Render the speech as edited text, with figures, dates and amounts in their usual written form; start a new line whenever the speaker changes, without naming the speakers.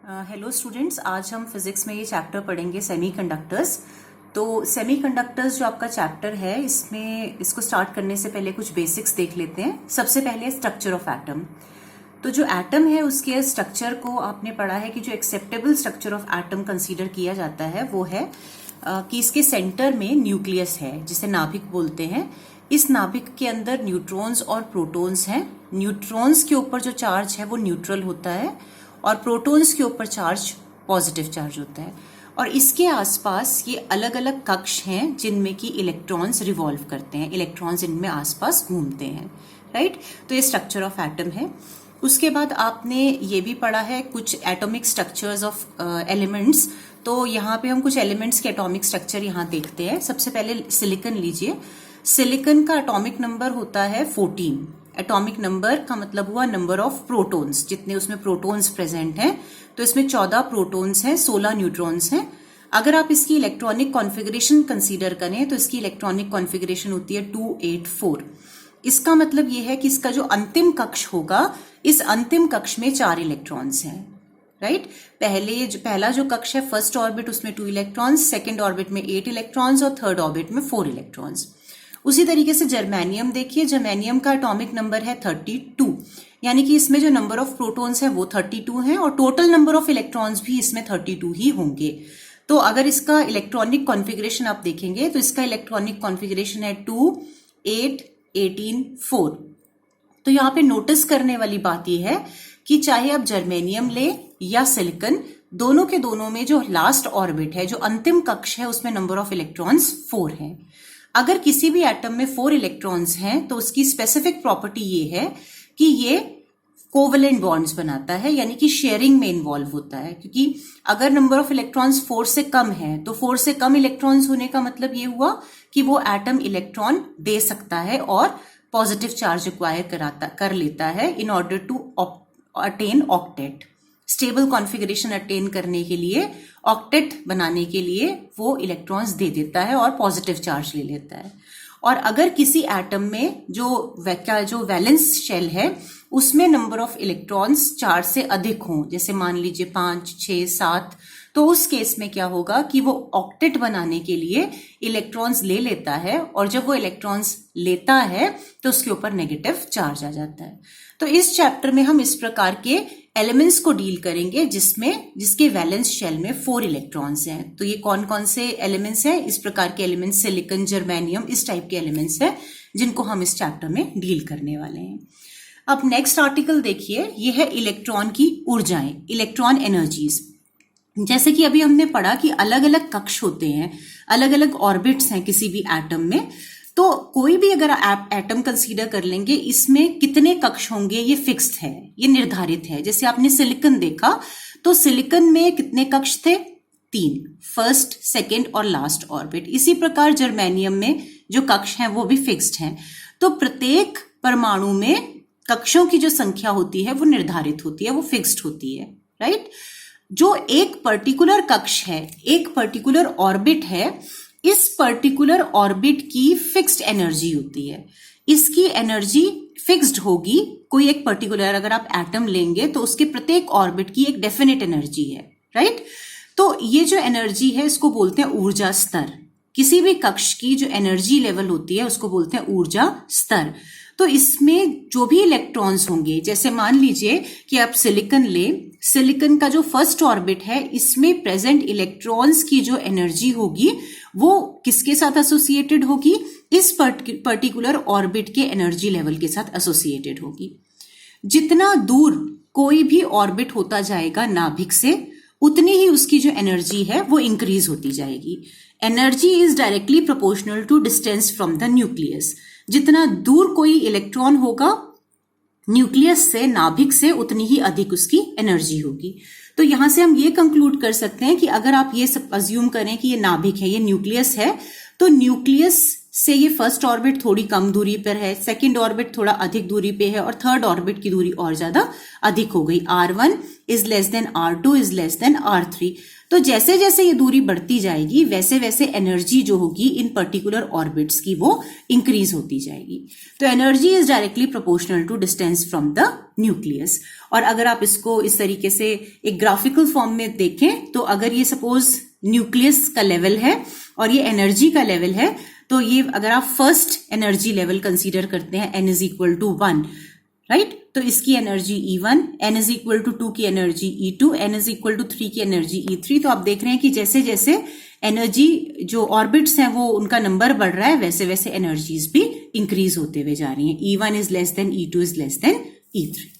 Hello students, आज हम physics में ये चैप्टर पढ़ेंगे सेमीकंडक्टर्स। तो सेमीकंडक्टर्स जो आपका चैप्टर है, इसमें इसको स्टार्ट करने से पहले कुछ बेसिक्स देख लेते हैं। सबसे पहले स्ट्रक्चर ऑफ एटम। तो जो एटम है उसके स्ट्रक्चर को आपने पढ़ा है कि जो acceptable structure of atom consider किया जाता है वो है कि इसके सेंटर में न्यूक्लियस है जिसे नाभिक बोलते हैं। इस नाभिक के अंदर न्यूट्रॉन्स और प्रोटॉन्स हैं। न्यूट्रॉन्स के ऊपर जो चार्ज है वो न्यूट्रल होता है और प्रोटॉन्स के ऊपर चार्ज पॉजिटिव चार्ज होता है। और इसके आसपास ये अलग अलग कक्ष हैं जिनमें कि इलेक्ट्रॉन्स रिवॉल्व करते हैं, इलेक्ट्रॉन्स इनमें आसपास घूमते हैं, राइट। तो ये स्ट्रक्चर ऑफ एटम है। उसके बाद आपने ये भी पढ़ा है कुछ एटॉमिक स्ट्रक्चर्स ऑफ एलिमेंट्स। तो यहाँ पे हम कुछ एलिमेंट्स के एटॉमिक स्ट्रक्चर यहाँ देखते हैं। सबसे पहले सिलिकॉन लीजिए। सिलिकॉन का एटॉमिक नंबर होता है 14। एटॉमिक नंबर का मतलब हुआ नंबर ऑफ प्रोटॉन्स, जितने उसमें प्रोटॉन्स प्रेजेंट हैं। तो इसमें 14 प्रोटॉन्स हैं, 16 न्यूट्रॉन्स हैं। अगर आप इसकी इलेक्ट्रॉनिक कॉन्फ़िगरेशन कंसीडर करें तो इसकी इलेक्ट्रॉनिक कॉन्फ़िगरेशन होती है 284। इसका मतलब यह है कि इसका जो अंतिम कक्ष होगा, इस अंतिम कक्ष में 4 इलेक्ट्रॉन्स हैं, राइट। पहला जो कक्ष है फर्स्ट ऑर्बिट, उसमें 2 इलेक्ट्रॉन्स, सेकेंड ऑर्बिट में 8 इलेक्ट्रॉन्स और थर्ड ऑर्बिट में 4 इलेक्ट्रॉन्स। उसी तरीके से जर्मेनियम देखिए। जर्मेनियम का एटॉमिक नंबर है 32, यानी कि इसमें जो नंबर ऑफ प्रोटॉन्स है वो 32 है और टोटल नंबर ऑफ इलेक्ट्रॉन्स भी इसमें 32 ही होंगे। तो अगर इसका इलेक्ट्रॉनिक कॉन्फ़िगरेशन आप देखेंगे तो इसका इलेक्ट्रॉनिक कॉन्फ़िगरेशन है 2, 8, 18, 4। तो यहाँ पे नोटिस करने वाली बात यह है कि चाहे आप जर्मेनियम ले या सिलिकॉन, दोनों के दोनों में जो लास्ट ऑर्बिट है, जो अंतिम कक्ष है, उसमें नंबर ऑफ इलेक्ट्रॉन्स 4 है। अगर किसी भी एटम में 4 इलेक्ट्रॉन्स हैं तो उसकी स्पेसिफिक प्रॉपर्टी ये है कि ये कोवेलेंट बॉन्ड्स बनाता है, यानी कि शेयरिंग में इन्वॉल्व होता है। क्योंकि अगर नंबर ऑफ इलेक्ट्रॉन्स 4 से कम है तो 4 से कम इलेक्ट्रॉन्स होने का मतलब ये हुआ कि वो एटम इलेक्ट्रॉन दे सकता है और पॉजिटिव चार्ज एक्वायर कर लेता है in order to attain octet. Stable configuration attain करने के लिए, ऑक्टेट बनाने के लिए वो इलेक्ट्रॉन्स दे देता है और पॉजिटिव चार्ज ले लेता है। और अगर किसी एटम में जो वैलेंस शेल है उसमें नंबर ऑफ इलेक्ट्रॉन्स 4 से अधिक हों, जैसे मान लीजिए 5, 6, 7, तो उस केस में क्या होगा कि वो ऑक्टेट बनाने के लिए इलेक्ट्रॉन्स ले लेता है और जब वो इलेक्ट्रॉन्स लेता है तो उसके ऊपर नेगेटिव चार्ज आ जाता है। तो इस चैप्टर में हम इस प्रकार के एलिमेंट्स को डील करेंगे जिसके वैलेंस शेल में 4 इलेक्ट्रॉन्स हैं। तो ये कौन कौन से एलिमेंट्स हैं? इस प्रकार के एलिमेंट्स सिलिकॉन, जर्मेनियम, इस टाइप के एलिमेंट्स हैं जिनको हम इस चैप्टर में डील करने वाले हैं। अब नेक्स्ट आर्टिकल देखिए, ये है इलेक्ट्रॉन की ऊर्जाएं, इलेक्ट्रॉन एनर्जीज। जैसे कि अभी हमने पढ़ा कि अलग अलग कक्ष होते हैं, अलग अलग ऑर्बिट्स हैं किसी भी एटम में। तो कोई भी अगर आप एटम कंसीडर कर लेंगे, इसमें कितने कक्ष होंगे ये फिक्स्ड है, ये निर्धारित है। जैसे आपने सिलिकॉन देखा तो सिलिकॉन में कितने कक्ष थे? 3, फर्स्ट, सेकेंड और लास्ट ऑर्बिट। इसी प्रकार जर्मेनियम में जो कक्ष हैं वो भी फिक्स्ड हैं। तो प्रत्येक परमाणु में कक्षों की जो संख्या होती है वो निर्धारित होती है, वो फिक्स्ड होती है, राइट। जो एक पर्टिकुलर कक्ष है, एक पर्टिकुलर ऑर्बिट है, इस पर्टिकुलर ऑर्बिट की फिक्स्ड एनर्जी होती है। इसकी एनर्जी फिक्स्ड होगी। कोई एक पर्टिकुलर अगर आप एटम लेंगे तो उसके प्रत्येक ऑर्बिट की एक डेफिनेट एनर्जी है, राइट। तो ये जो एनर्जी है इसको बोलते हैं ऊर्जा स्तर। किसी भी कक्ष की जो एनर्जी लेवल होती है उसको बोलते हैं ऊर्जा स्तर। तो इसमें जो भी इलेक्ट्रॉन्स होंगे, जैसे मान लीजिए कि आप सिलिकॉन ले, सिलिकॉन का जो फर्स्ट ऑर्बिट है इसमें प्रेजेंट इलेक्ट्रॉन्स की जो एनर्जी होगी वो किसके साथ एसोसिएटेड होगी? इस पर्टिकुलर ऑर्बिट के एनर्जी लेवल के साथ एसोसिएटेड होगी। जितना दूर कोई भी ऑर्बिट होता जाएगा नाभिक से, उतनी ही उसकी जो एनर्जी है वो इंक्रीज होती जाएगी। Energy is directly proportional to distance from the nucleus. जितना दूर कोई इलेक्ट्रॉन होगा न्यूक्लियस से, नाभिक से, उतनी ही अधिक उसकी एनर्जी होगी। तो यहां से हम ये कंक्लूड कर सकते हैं कि अगर आप ये सब अज्यूम करें कि ये नाभिक है, ये न्यूक्लियस है, तो न्यूक्लियस से ये फर्स्ट ऑर्बिट थोड़ी कम दूरी पर है, सेकंड ऑर्बिट थोड़ा अधिक दूरी पे है और थर्ड ऑर्बिट की दूरी और ज्यादा अधिक हो गई। R1 is less than R2 is less than R3। तो जैसे जैसे ये दूरी बढ़ती जाएगी वैसे वैसे एनर्जी जो होगी इन पर्टिकुलर ऑर्बिट्स की वो इंक्रीज होती जाएगी। तो energy is directly proportional to distance from the nucleus. और अगर आप इसको इस तरीके से एक ग्राफिकल फॉर्म में देखें तो अगर ये सपोज न्यूक्लियस का लेवल है और ये एनर्जी का लेवल है, तो ये अगर आप फर्स्ट एनर्जी लेवल कंसीडर करते हैं n is equal to 1, right, तो इसकी energy E1, n is equal to 2 की energy E2, n is equal to 3 की एनर्जी E3। तो आप देख रहे हैं कि जैसे जैसे एनर्जी जो ऑर्बिट्स हैं वो उनका नंबर बढ़ रहा है वैसे वैसे एनर्जीज भी इंक्रीज होते हुए जा रही हैं। E1 is less than E2 is less than E3।